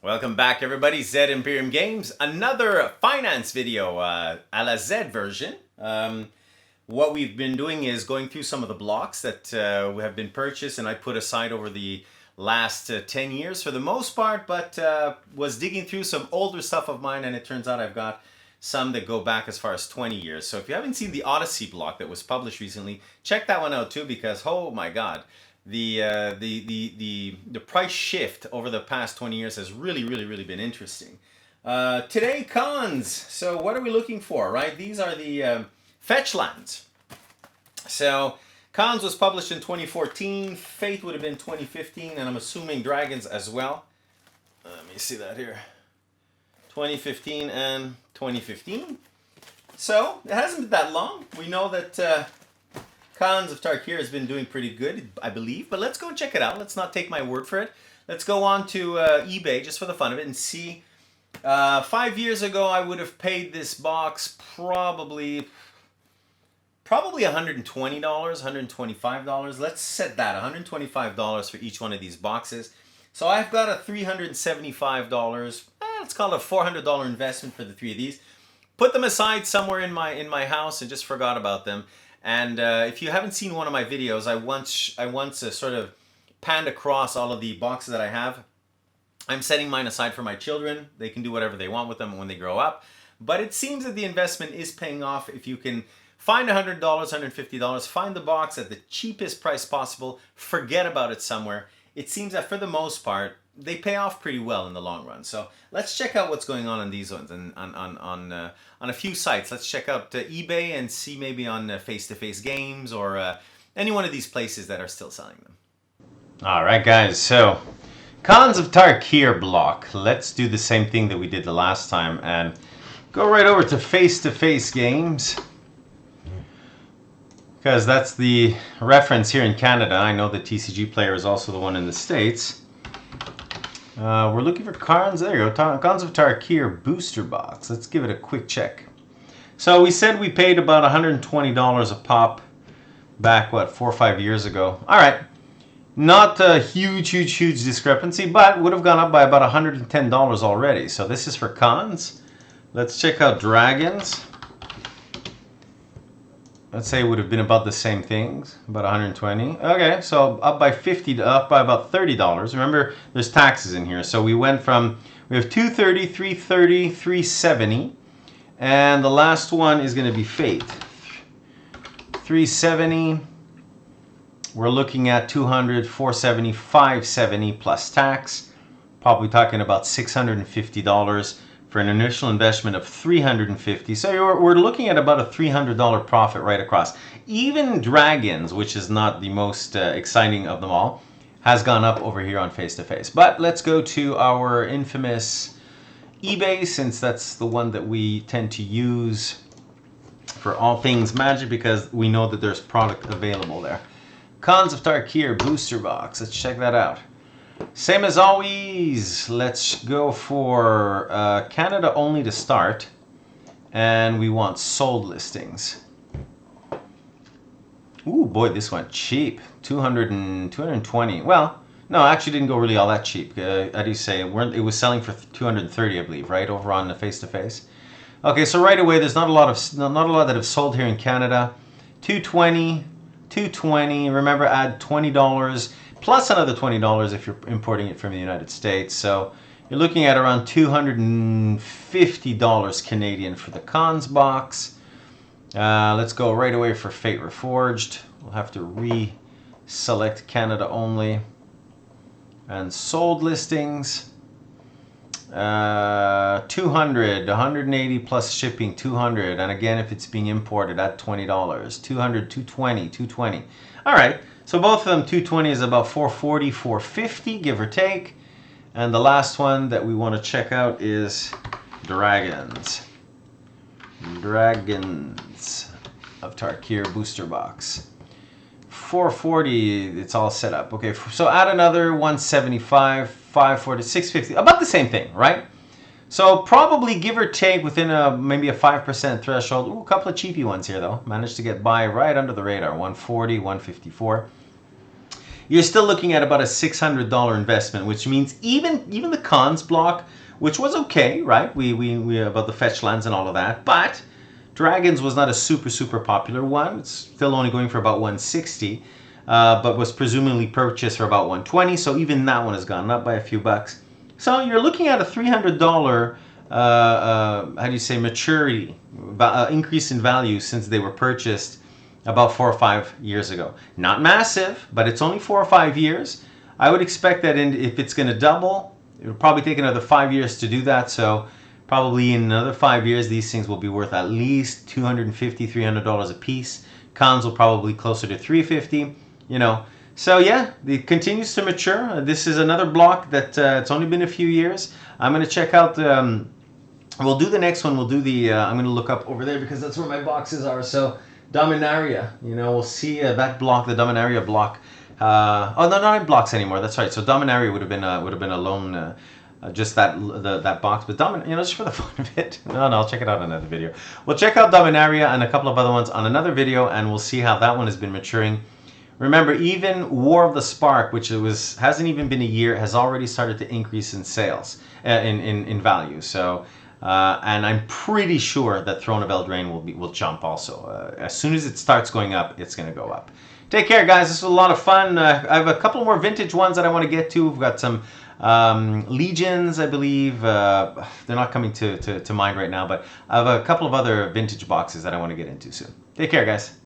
Welcome back, everybody. Zed Imperium Games. Another finance video, a la Zed version. What we've been doing is going through some of the blocks that have been purchased and I put aside over the last 10 years for the most part, but was digging through some older stuff of mine, and it turns out I've got some that go back as far as 20 years. So if you haven't seen the Odyssey block that was published recently, check that one out too, because oh my god, the price shift over the past 20 years has really been interesting. Today, cons. So what are we looking for, right? These are the fetch lands. So Cons was published in 2014. Fate would have been 2015, and I'm assuming Dragons as well. Let me see that here. 2015 and 2015. So it hasn't been that long. We know that Khans of Tarkir has been doing pretty good, I believe, but let's go and check it out. Let's not take my word for it. Let's go on to eBay just for the fun of it and see. 5 years ago, I would have paid this box probably $120, $125. Let's set that $125 for each one of these boxes. So I've got a $375. Let's call it a $400 investment for the three of these. Put them aside somewhere in my house and just forgot about them. And if you haven't seen one of my videos, I once sort of panned across all of the boxes that I have. I'm setting mine aside for my children. They can do whatever they want with them when they grow up. But it seems that the investment is paying off if you can find $100, $150, find the box at the cheapest price possible, forget about it somewhere. It seems that for the most part, they pay off pretty well in the long run. So let's check out what's going on these ones and on a few sites. Let's check out eBay and see maybe on Face-to-Face Games or any one of these places that are still selling them. All right, guys. So Khans of Tarkir block. Let's do the same thing that we did the last time and go right over to Face-to-Face Games, because that's the reference here in Canada. I know the TCG Player is also the one in the States. We're looking for Khans. There you go. Khans of Tarkir booster box. Let's give it a quick check. So we said we paid about $120 a pop back, what, 4 or 5 years ago. All right. Not a huge discrepancy, but would have gone up by about $110 already. So this is for Khans. Let's check out Dragons. Let's say it would have been about the same things, about 120. Okay, so up by 50, up by about $30. Remember, there's taxes in here. So we went from, we have 230, 330, 370, and the last one is going to be Fate. 370. We're looking at 200, 470, 570 plus tax. Probably talking about $650. For an initial investment of $350. So we're looking at about a $300 profit right across. Even Dragons, which is not the most exciting of them all, has gone up over here on Face-to-Face. But let's go to our infamous eBay, since that's the one that we tend to use for all things Magic, because we know that there's product available there. Khans of Tarkir booster box. Let's check that out. Same as always, let's go for Canada only to start, and we want sold listings. Ooh, boy, this went cheap. 220. Well, no, actually didn't go really all that cheap. How do you say? It was selling for 230, I believe, right, over on the Face-to-Face. Okay, so right away, there's not a lot that have sold here in Canada. 220, 220. Remember, add $20. Plus another $20 if you're importing it from the United States. So you're looking at around $250 Canadian for the Khans box. Let's go right away for Fate Reforged. We'll have to re-select Canada only. And sold listings. 200, 180 plus shipping, 200. And again, if it's being imported, at $20. 200, 220, 220. All right. So both of them, 220 is about 440, 450, give or take. And the last one that we want to check out is Dragons. Dragons of Tarkir booster box. 440, it's all set up. Okay, so add another 175, 540, 650, about the same thing, right? So probably give or take within maybe a 5% threshold. Ooh, a couple of cheapy ones here though. Managed to get by right under the radar. 140, 154. you're still looking at about a $600 investment, which means even the cons block, which was okay, right? We about the fetch lands and all of that, but Dragons was not a super popular one. It's still only going for about 160, but was presumably purchased for about 120. So even that one has gone up by a few bucks. So you're looking at a $300, how do you say, maturity, increase in value since they were purchased about 4 or 5 years ago. Not massive, but it's only 4 or 5 years. I would expect that if it's going to double, it'll probably take another 5 years to do that. So probably in another 5 years, these things will be worth at least $250, $300 a piece. Cons will probably closer to $350, you know. So yeah, it continues to mature. This is another block that it's only been a few years. I'm going to check out, we'll do the next one. We'll do the, I'm going to look up over there because that's where my boxes are. So Dominaria, you know, we'll see that block, the Dominaria block. Oh, no, not in blocks anymore. That's right. So Dominaria would have been a loan, just that box, but you know, just for the fun of it. No, I'll check it out in another video. We'll check out Dominaria and a couple of other ones on another video, and we'll see how that one has been maturing. Remember, even War of the Spark, which hasn't even been a year, has already started to increase in sales, in value. So, and I'm pretty sure that Throne of Eldraine will jump also. As soon as it starts going up, it's going to go up. Take care, guys. This was a lot of fun. I have a couple more vintage ones that I want to get to. We've got some Legions, I believe. They're not coming to mind right now, but I have a couple of other vintage boxes that I want to get into soon. Take care, guys.